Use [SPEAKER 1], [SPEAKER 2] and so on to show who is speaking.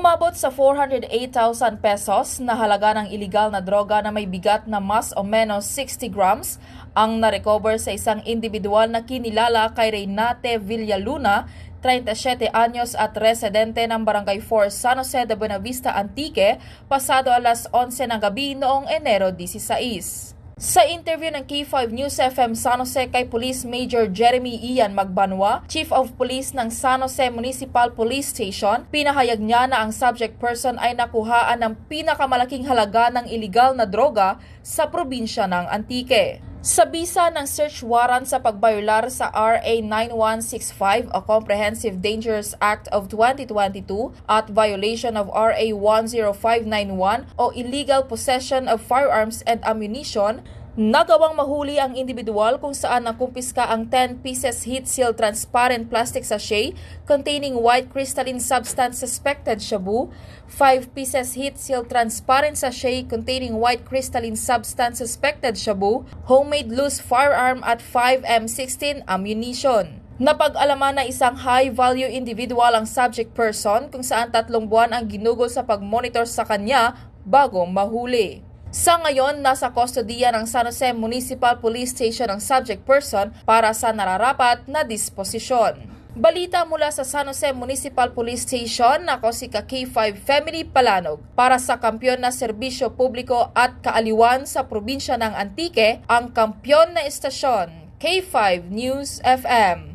[SPEAKER 1] Umabot sa 408,000 pesos na halaga ng iligal na droga na may bigat na mas o menos 60 grams ang narecover sa isang individual na kinilala kay Reynate Villaluna, 37 anyos at residente ng Barangay 4 San Jose de Buenavista, Antique, pasado alas 11 ng gabi noong Enero 16. Sa interview ng K5 News FM San Jose kay Police Major Jeremy Ian Magbanwa, Chief of Police ng San Jose Municipal Police Station, pinahayag niya na ang subject person ay nakuhaan ng pinakamalaking halaga ng iligal na droga sa probinsya ng Antique. Sa bisa ng search warrant sa pagbayular sa RA 9165 o Comprehensive Dangerous Act of 2022 at violation of RA 10591 o Illegal Possession of Firearms and Ammunition, nagawang mahuli ang individual kung saan nakumpiska ang 10 pieces heat-sealed transparent plastic sachet containing white crystalline substance suspected shabu, 5 pieces heat-sealed transparent sachet containing white crystalline substance suspected shabu, homemade loose firearm at 5 M16 ammunition. Napag-alaman na isang high-value individual ang subject person kung saan 3 buwan ang ginugol sa pag-monitor sa kanya bago mahuli. Sa ngayon, nasa kustodiya ng San Jose Municipal Police Station ang subject person para sa nararapat na disposisyon. Balita mula sa San Jose Municipal Police Station, ako si K5 Family Palanog. Para sa kampyon na serbisyo publiko at kaaliwan sa probinsya ng Antique, ang kampyon na istasyon, K5 News FM.